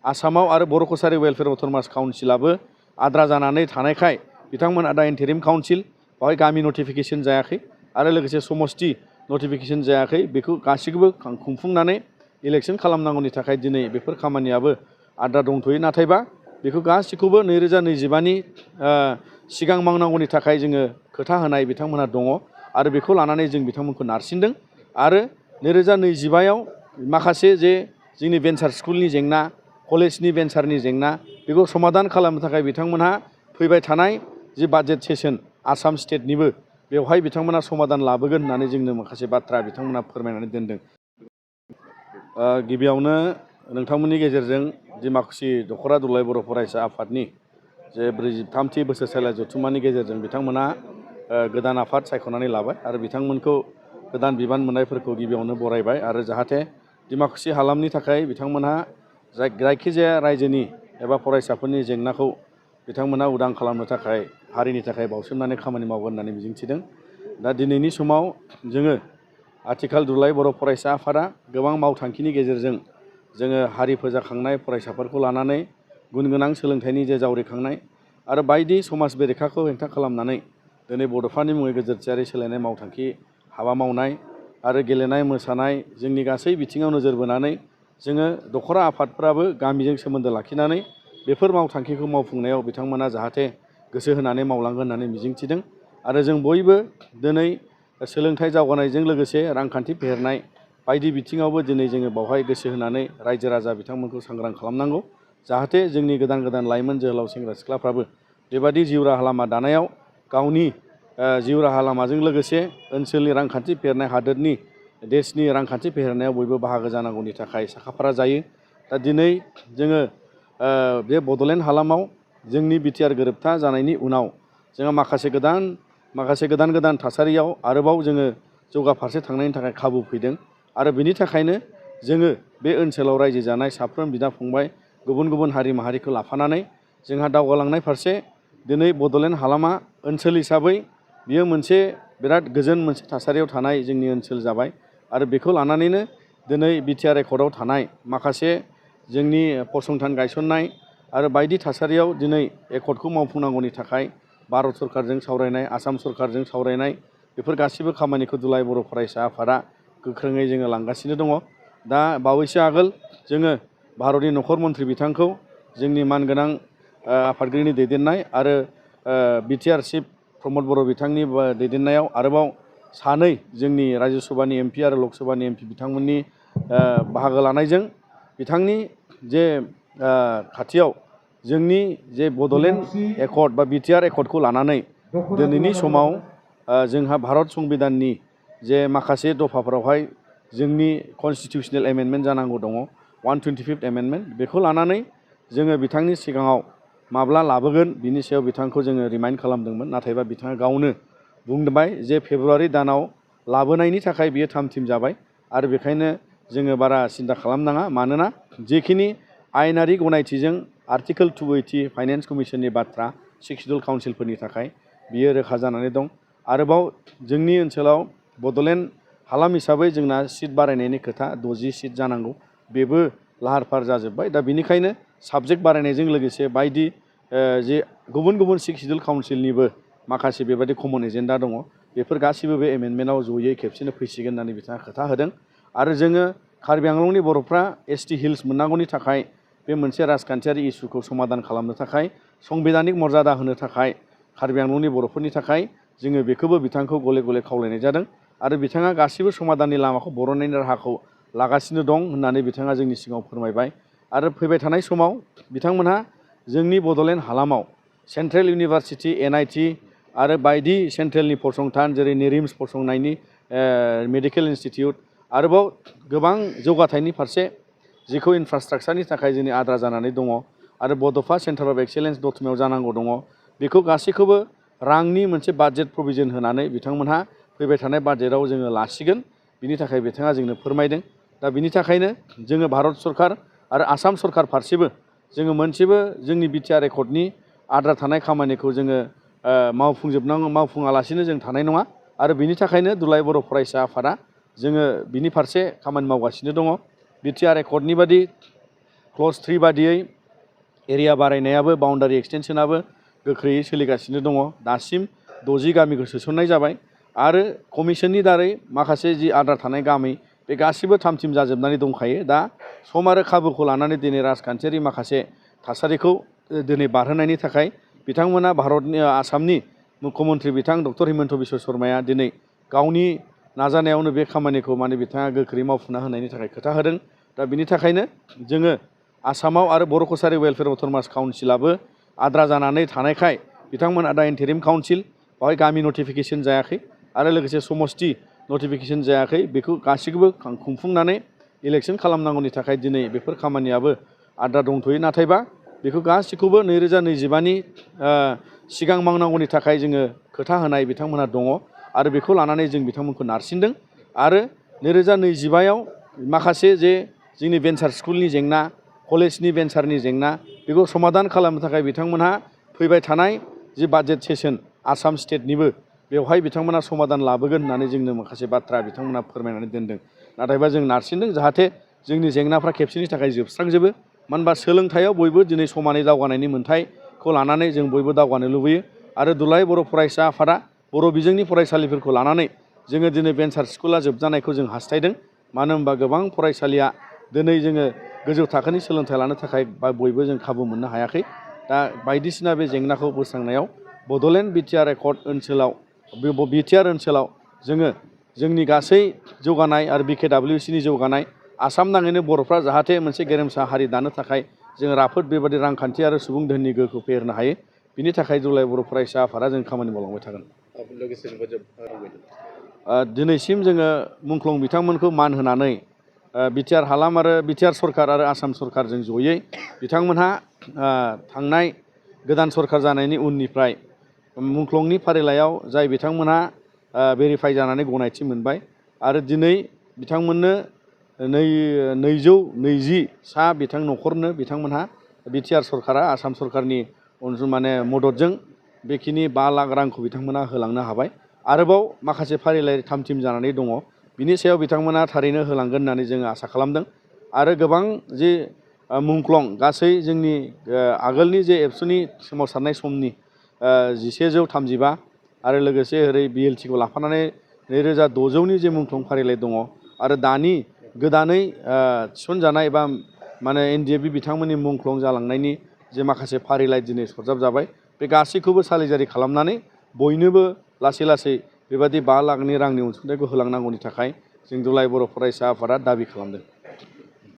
आसामाव आरो बर' कसारि welfare autonomous काउन्सिलाबो आद्रा जानानै थानायखाय बिथांमोना दा इन्टारिम काउन्सिल बेवहाय गामि नटिफिकेसन जायाखै आरो लोगोसे समस्ति नटिफिकेसन जायाखै बेखौ गासैखौबो खुंफुंनानै इलेक्सन खालामनांगौनि थाखाय दिनै बेफोर खामानियाबो आद्रा दंथ'यो नाथायबा बेखौ गासैखौबो 2025नि सिगां मावनांगौनि थाखाय जोङो खोथा होनाय बिथांमोनहा दङ आरो बेखौ लानानै जों बिथांमोनखौ नारसिनदों आरो 2025आव माखासे जे जोंनि भेन्सार स्कुलनि जेंना कलेजनि भेन्सारनि जेंना बेखौ समाधान खालामनो थाखाय बिथांमोनहा फैबाय थानाय जे बाजेट सेसन आसाम स्टेटनिबो बेवहाय बिथांमोना समाधान लाबोगोन होननानै जोंनो माखासे बाथ्रा बिथांमोना फोरमायनानै दोनदों। गिबियावनो नोंथांमोननि गेजेरजों डिमाकुसि दख'रा दुलाराय बर' फरायसा आफादनि जे 43थि बोसोरसालिया जथुम्मानि गेजेरजों बिथांमोना गोदान आफाद सायख'नानै लाबाय आरो बिथांमोनखौ गोदान बिबान मोननायफोरखौ गिबियावनो बरायबाय आरो जाहाथे डिमाकुसि हालामनि थाखाय बिथांमोनहा जायखिजाया रायजोनि एबा फरायसाफोरनि जेंनाखौ बिथांमोना उदां खालामनो थाखाय हारिनि थाखाय बावसोमनानै खामानि मावगोन होननानै मिजिंथिदों। दा दिनैनि समाव जोङो आथिखाल दुलाराय बर' फरायसा आफादा गोबां मावथांखिनि गेजेरजों जोङो हारि फोजाखांनाय फरायसाफोरखौ लानानै गुन गोनां सोलोंथाइनि जे जावरिखांनाय आरो बायदि समाज बेरेखाखौ हेंथा खालामनानै दिनै बड'फानि मुङै गोजोरथियारि सोलायनाय मावथांखि हाबा मावनाय आरो गेलेनाय मोसानाय जोंनि गासै बिथिङाव नोजोर बोनानै जोङो दख'रा आफादफ्राबो गामिजों सोमोन्दो लाखिनानै बेफोर मावथांखिखौ मावफुंनायाव बिथांमोना जाहाथे गोसो होनानै मावलांगोन होननानै मिजिंथिदों आरो जों बयबो दिनै सोलोंथाइ जौगानायजों लोगोसे रांखान्थि फेहेरनाय बायदि बिथिङावबो दिनै जोङो बावहाय गोसो होनानै रायजो राजा बिथांमोनखौ सांग्रां खालामनांगौ जाहाथे जोंनि गोदान गोदान लाइमोन जोहोलाव सेंग्रा सिख्लाफ्राबो बेबादि जिउ राहा लामा दानायाव गावनि जिउ राहा लामाजों लोगोसे ओनसोलनि रांखान्थि फेहेरनाय हादोरनि देशनि रांखान्थि फेहेरनायाव बयबो बाहागो जानांगौनि थाखाय साखाफारा जायो। दा दिनै जोङो बे बड'लेण्ड हालामाव जोंनि बिटिआर गोरोबथा जानायनि उनाव जोंहा माखासे गोदान थासारियाव आरोबाव जोङो जौगाफारसे थांनायनि थाखाय खाबु फैदों आरो बेनि थाखायनो जोङो बे ओनसोलाव रायजो जानाय साफ्रोम बिदा फंबाय गुबुन गुबुन हारि माहारिखौ लाफानानै जोंहा दावगालांनाय फारसे दिनै बड'लेण्ड हालामा ओनसोल हिसाबै बियो मोनसे बिराद गोजोन मोनसे थासारियाव थानाय जोंनि ओनसोल जाबाय आरो बेखौ लानानैनो दिनै बिटिआर एकर्डआव थानाय माखासे जोंनि फसंथान गायसननाय आरो बायदि थासारियाव दिनै एकर्डखौ मावफुंनांगौनि थाखाय भारत सरकारजों सावरायनाय आसाम सरकारजों सावरायनाय बेफोर गासिबो खामानिखौ दुलाराय बर' फरायसा आफादा गोख्रोङै जोङो लांगासिनो दङ। दा बावैसो आगोल जोङो भारतनि नखर मन्थ्रि बिथांखौ जोंनि मानगोनां आफादगिरिनि दैदेननाय आरो बिटिआर चिफ प्रमद बर' बिथांनि दैदेननायाव आरोबाव सानै जोंनि राज्य सभानि एमपि आरो लक सभानि एमपि बिथांमोननि बाहागो लानायजों बिथांनि जे खाथियाव जोंनि जे बड'लेण्ड एकर्ड बा बिटिआर एकर्डखौ लानानै दिनैनि समाव जोंहा भारत संबिधाननि जे माखासे दफाफोरावहाय जोंनि कनस्टिटिउसनेल एमेन्डमेन्ट जानांगौ दङ 125th एमेन्डमेन्ट बेखौ लानानै जोङो बिथांनि सिगाङाव माब्ला लाबोगोन बिनि सायाव बिथांखौ जोङो रिमाइन्ड खालामदोंमोन नाथायबा बिथाङा गावनो बुंबाय जे फेब्रुवारि दानाव लाबोनायनि थाखाय बियो थाम-थिम जाबाय आरो बेखायनो जोङो बारा सिन्था खालामनाङा मानोना जेखिनि आयेनारि गनायथिजों आर्टिकोल 280 फाइनेन्स कमिसननि बाथ्रा 6 शिड्युल काउन्सिलफोरनि थाखाय बियो रोखा जानानै दं। आरोबाव जोंनि ओनसोलाव बड'लेण्ड हालाम हिसाबै जोंना सिट बारायनायनि खोथा 60 सिट जानांगौ बेबो लाहार फाहार जाजोब्बाय। दा बेनिखायनो साबजेक्ट बारायनायजों लोगोसे बायदि जे गुबुन गुबुन 6 शिड्युल काउन्सिलनिबो माखासे बेबायदि कमन एजेन्डा दङ बेफोर गासिबो बे एमेन्डमेन्टआव जयै खेबसेनो फैसिगोन होननानै बिथाङा खोथा होदों आरो जोङो कार्बि आंलंनि बर'फ्रा एसटि हिल्स मोननांगौनि थाखाय बे मोनसे राजखान्थियारि इसुखौ समाधान खालामनो थाखाय संबिधानिक मर्यादा होनो थाखाय कार्बि आंलंनि बर'फोरनि थाखाय जोङो बेखौबो बिथांखौ गले गले खावलायनाय जादों आरो बिथाङा गासिबो समाधाननि लामाखौ बरननायनि राहाखौ लागासिनो दं होननानै बिथाङा जोंनि सिगाङाव फोरमायबाय आरो फैबाय थानाय समाव बिथांमोनहा जोंनि बड'लेण्ड हालामाव सेन्ट्रेल इउनिभारसिटि NIT आरो बायदि सेन्ट्रेलनि फसंथान जेरै निरिम्स फसंनायनि मेडिकेल इन्सटिटिउट आरोबाव गोबां जौगाथायनि फारसे जिखौ इनफ्रास्ट्राक्चारनि थाखाय जोंनि आद्रा जानानै दङ आरो बड'फा सेन्टार अफ एक्सेलेन्स दतमायाव जानांगौ दङ बेखौ गासैखौबो रांनि मोनसे बाजेट प्रभिजन होनानै बिथांमोनहा फैबाय थानाय बाजेटआव जोङो लासिगोन बिनि थाखाय बिथाङा जोंनो फोरमायदों। दा बिनि थाखायनो जोङो भारत सरकार आरो आसाम सरकार फारसेबो जोङो मोनसेबो जोंनि बिटिआर एकर्डनि आद्रा थानाय खामानिखौ जोङो मावफुङालासिनो जों थानाय नङा आरो बिनि थाखायनो दुलाराय बर' फरायसा आफादा जोङो बिनि फारसे खामानि मावगासिनो दङ। बिटिआर एकर्डनि बादि क्लज 3 बादियै एरिया बारायनायाबो बाउन्डारि एक्सटेनसनाबो गोख्रैयै सोलिगासिनो दङ। दासिम 60 गामिखौ सोसननाय जाबाय आरो कमिसननि दारै माखासे जि आद्रा थानाय गामि बे गासिबो थाम-थिम जाजोबनानै दंखायो। दा सम आरो खाबुखौ लानानै दिनै राजखान्थियारि माखासे थासारिखौ दिनै बारहोनायनि थाखाय बिथांमोना भारतनि आसामनि मुख्यमन्त्रि बिथां डक्टर हिमन्त बिश्व शर्माया दिनै गावनि नाजानायावनो बे खामानिखौ माने बिथाङा गोख्रै मावफुंना होनायनि थाखाय खोथा होदों। दा बिनि थाखायनो जोङो आसामाव आरो बर' कसारि वेलफेयार अट'नमास काउन्सिलाबो आद्रा जानानै थानायखाय बिथांमोना दा इन्टारिम काउन्सिल बेवहाय गामि नटिफिकेसन जायाखै आरो लोगोसे समस्ति नटिफिकेसन जायाखै। बेखौ गासैखौबो खुंफुंनानै इलेक्सन खालामनांगौनि थाखाय दिनै बेफोर खामानियाबो आद्रा दंथ'यो। नाथायबा बेखौ गासैखौबो 2025नि सिगां मावनांगौनि थाखाय जोङो खोथा होनाय बिथांमोनहा दङ आरो बेखौ लानानै जों बिथांमोनखौ नारसिनदों आरो 2025आव माखासे जे जोंनि भेन्सार स्कुलनि जेंना, कलेजनि भेन्सारनि जेंना बेखौ समाधान खालामनो थाखाय बिथांमोनहा फैबाय थानाय जि बाजेट सेसन आसाम स्टेटनिबो बेवहाय बिथांमोना समाधान लाबोगोन होननानै जोंनो माखासे बाथ्रा बिथांमोना फोरमायनानै दोनदों। नाथायबा जों नारसिनदों जाहाथे जोंनि जेंनाफ्रा खेबसेनि थाखाय जोबस्रांजोबो। मानो होनबा सोलोंथाइयाव बयबो दिनै समानै दावगानायनि मोन्थायखौ लानानै जों बयबो दावगानो लुबैयो आरो दुलाराय बर' फरायसा आफादा बर' बिजोंनि फरायसालिफोरखौ लानानै जोङो दिनै भेन्सार स्कुला जोबजानायखौ जों हास्थायदों। मानो होनबा गोबां फरायसालिया दिनै जोङो गोजौ थाखोनि सोलोंथाइ लानो थाखाय बयबो जों खाबु मोननो हायाखै। दा बायदिसिना बे जेंनाखौ बोस्रांनायाव बड'लेण्ड बिटिआर एकर्ड ओनसोलाव बिटिआर ओनसोलाव जोङो जोंनि गासै जौगानाय आरो बिकेडब्लिउसिनि जौगानाय आसाम नाङैनो बर'फ्रा जाहाथे मोनसे गेरेमसा हारि दानो थाखाय जों राफोद बेबादि रांखान्थि आरो सुबुं धोननि गोहोखौ फेहेरनो हायो। बिनि थाखाय दुलाराय बर' फरायसा आफादा जों खामानि मावलांबाय थागोन। दिनैसिम जोङो मुंख्लं बिथांमोनखौ मान होनानै बिटिआर हालाम आरो बिटिआर सरकार आरो आसाम सरकारजों जयै बिथांमोनहा थांनाय गोदान सरकार जानायनि उननिफ्राय मुंख्लंनि फारिलाइयाव जाय बिथांमोनहा भेरिफाइ जानानै गनायथि मोनबाय आरो दिनै बिथांमोननो 220 सा न'खरनो बिथांमोनहा बिटिआर सरकारा आसाम सरकारनि माने मददजों बेखिनि 5 लाख रांखौ बिथांमोना होलांनो हाबाय। आरोबाव माखासे फारिलाइ थाम-थिम जानानै दङ। बिनि सायाव बिथांमोना थारैनो होलांगोन होननानै जोङो आसा खालामदों आरो गोबां जे मुंख्लं गासै जोंनि आगोलनि जे एबसुनि सोमावसारनाय समनि 1135 आरो लोगोसे ओरै बिएलटिखौ लाफानानै 2600नि जे मुंख्लं फारिलाइ दङ आरो दानि गोदानै थिसनजानाय बा माने एनडिएफबि बिथांमोननि मुंख्लं जालांनायनि जे माखासे फारिलाइ दिनै सरजाबजाबाय बे गासैखौबो सालिजारि खालामनानै बयनोबो लासै लासै बेबादि 5 लाखनि रांनि अनसुंथाइखौ होलांनांगौनि थाखाय जों दुलाराय बर' फरायसा आफादा दाबि खालामदों।